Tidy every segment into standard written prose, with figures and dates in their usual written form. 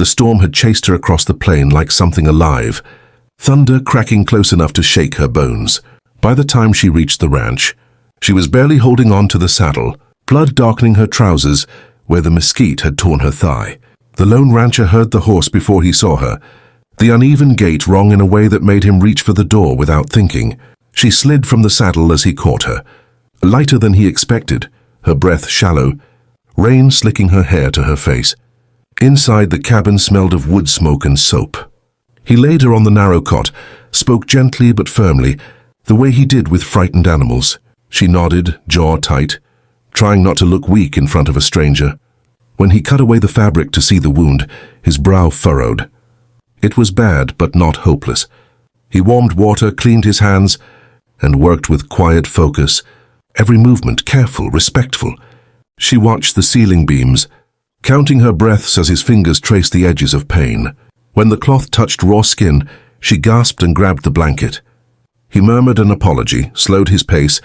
The storm had chased her across the plain like something alive, thunder cracking close enough to shake her bones. By the time she reached the ranch, she was barely holding on to the saddle, blood darkening her trousers where the mesquite had torn her thigh. The lone rancher heard the horse before he saw her. The uneven gait rang in a way that made him reach for the door without thinking. She slid from the saddle as he caught her, lighter than he expected, her breath shallow, rain slicking her hair to her face. Inside, the cabin smelled of wood smoke and soap. He laid her on the narrow cot, spoke gently but firmly, the way he did with frightened animals. She nodded, jaw tight, trying not to look weak in front of a stranger. When he cut away the fabric to see the wound, his brow furrowed. It was bad, but not hopeless. He warmed water, cleaned his hands, and worked with quiet focus, every movement careful, respectful. She watched the ceiling beams, counting her breaths as his fingers traced the edges of pain. When the cloth touched raw skin, she gasped and grabbed the blanket. He murmured an apology, slowed his pace,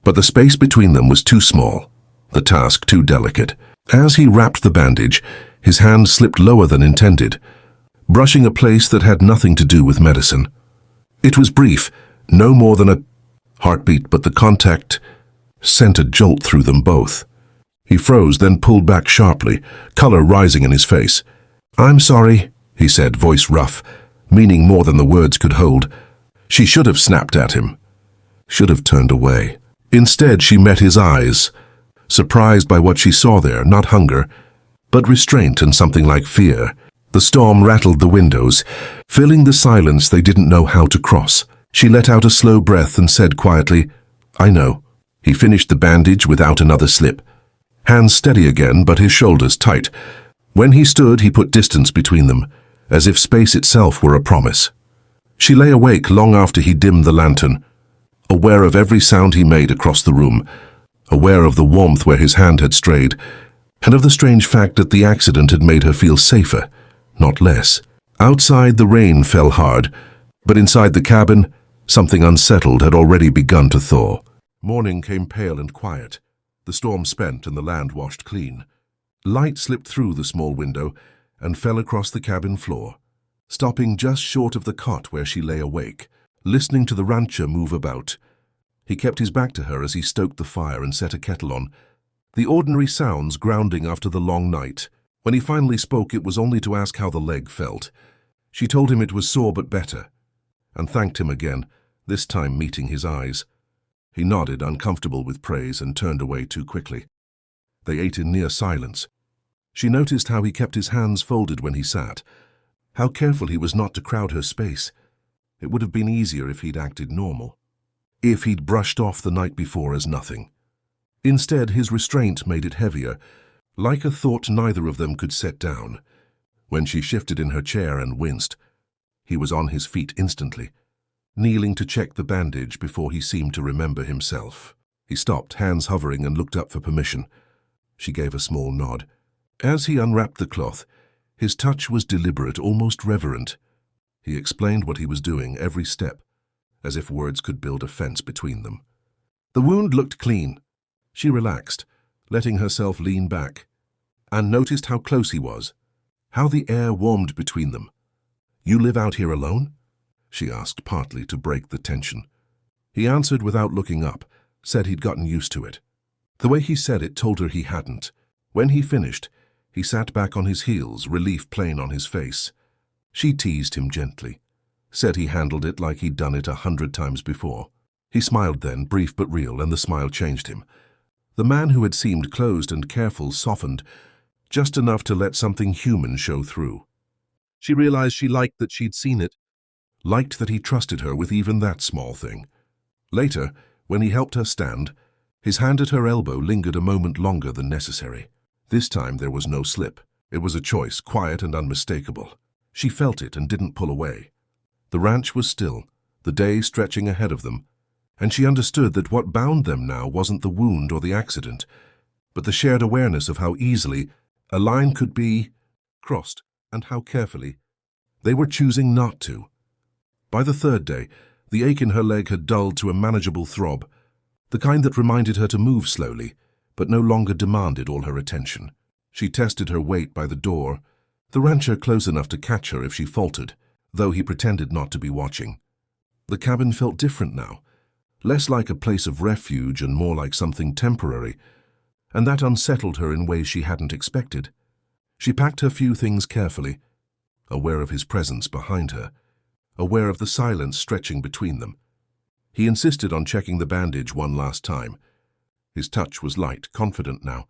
but the space between them was too small, the task too delicate. As he wrapped the bandage, his hand slipped lower than intended, brushing a place that had nothing to do with medicine. It was brief, no more than a heartbeat, but the contact sent a jolt through them both. He froze, then pulled back sharply, color rising in his face. "I'm sorry," he said, voice rough, meaning more than the words could hold. She should have snapped at him, should have turned away. Instead, she met his eyes, surprised by what she saw there, not hunger, but restraint and something like fear. The storm rattled the windows, filling the silence they didn't know how to cross. She let out a slow breath and said quietly, "I know." He finished the bandage without another slip. Hands steady again, but his shoulders tight. When he stood, he put distance between them, as if space itself were a promise. She lay awake long after he dimmed the lantern, aware of every sound he made across the room, aware of the warmth where his hand had strayed, and of the strange fact that the accident had made her feel safer, not less. Outside, the rain fell hard, but inside the cabin, something unsettled had already begun to thaw. Morning came pale and quiet, the storm spent and the land washed clean. Light slipped through the small window and fell across the cabin floor, stopping just short of the cot where she lay awake, listening to the rancher move about. He kept his back to her as he stoked the fire and set a kettle on, the ordinary sounds grounding after the long night. When he finally spoke, it was only to ask how the leg felt. She told him it was sore but better, and thanked him again, this time meeting his eyes. He nodded, uncomfortable with praise, and turned away too quickly. They ate in near silence. She noticed how he kept his hands folded when he sat, how careful he was not to crowd her space. It would have been easier if he'd acted normal, if he'd brushed off the night before as nothing. Instead, his restraint made it heavier, like a thought neither of them could set down. When she shifted in her chair and winced, he was on his feet instantly, kneeling to check the bandage before he seemed to remember himself. He stopped, hands hovering, and looked up for permission. She gave a small nod. As he unwrapped the cloth, his touch was deliberate, almost reverent. He explained what he was doing, every step, as if words could build a fence between them. The wound looked clean. She relaxed, letting herself lean back, and noticed how close he was, how the air warmed between them. "You live out here alone?" she asked, partly to break the tension. He answered without looking up, said he'd gotten used to it. The way he said it told her he hadn't. When he finished, he sat back on his heels, relief plain on his face. She teased him gently, said he handled it like he'd done it 100 times before. He smiled then, brief but real, and the smile changed him. The man who had seemed closed and careful softened, just enough to let something human show through. She realized she liked that she'd seen it, liked that he trusted her with even that small thing. Later, when he helped her stand, his hand at her elbow lingered a moment longer than necessary. This time there was no slip. It was a choice, quiet and unmistakable. She felt it and didn't pull away. The ranch was still, the day stretching ahead of them, and she understood that what bound them now wasn't the wound or the accident, but the shared awareness of how easily a line could be crossed and how carefully they were choosing not to. By the third day, the ache in her leg had dulled to a manageable throb, the kind that reminded her to move slowly, but no longer demanded all her attention. She tested her weight by the door, The rancher close enough to catch her if she faltered, though he pretended not to be watching. The cabin felt different now, less like a place of refuge and more like something temporary, and that unsettled her in ways she hadn't expected. She packed her few things carefully, aware of his presence behind her, aware of the silence stretching between them. He insisted on checking the bandage one last time. His touch was light, confident now,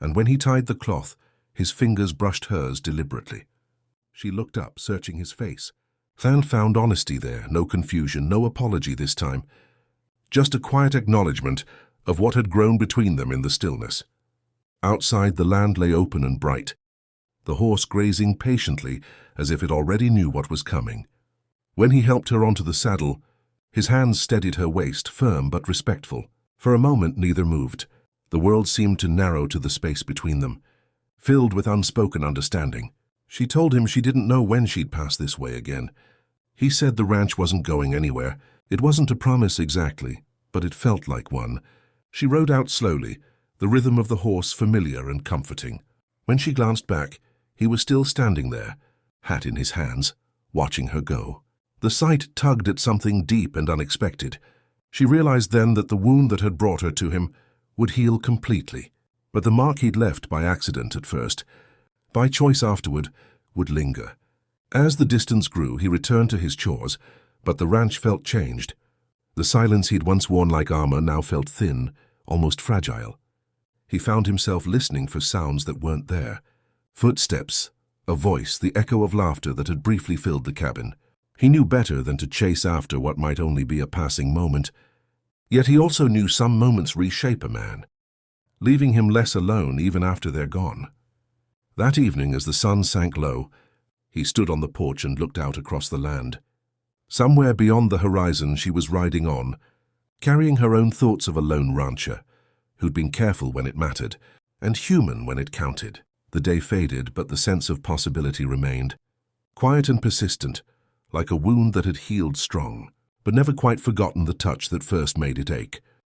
and when he tied the cloth, his fingers brushed hers deliberately. She looked up, searching his face. Than found honesty there, no confusion, no apology this time. Just a quiet acknowledgement of what had grown between them in the stillness. Outside, the land lay open and bright, the horse grazing patiently as if it already knew what was coming. When he helped her onto the saddle, his hands steadied her waist, firm but respectful. For a moment, neither moved. The world seemed to narrow to the space between them, filled with unspoken understanding. She told him she didn't know when she'd pass this way again. He said the ranch wasn't going anywhere. It wasn't a promise exactly, but it felt like one. She rode out slowly, the rhythm of the horse familiar and comforting. When she glanced back, he was still standing there, hat in his hands, watching her go. The sight tugged at something deep and unexpected. She realized then that the wound that had brought her to him would heal completely, but the mark he'd left by accident at first, by choice afterward, would linger. As the distance grew, he returned to his chores, but the ranch felt changed. The silence he'd once worn like armor now felt thin, almost fragile. He found himself listening for sounds that weren't there. Footsteps, a voice, the echo of laughter that had briefly filled the cabin. He knew better than to chase after what might only be a passing moment. Yet he also knew some moments reshape a man, leaving him less alone even after they're gone. That evening, as the sun sank low, he stood on the porch and looked out across the land. Somewhere beyond the horizon she was riding on, carrying her own thoughts of a lone rancher, who'd been careful when it mattered, and human when it counted. The day faded, but the sense of possibility remained. Quiet and persistent, like a wound that had healed strong, but never quite forgotten the touch that first made it ache.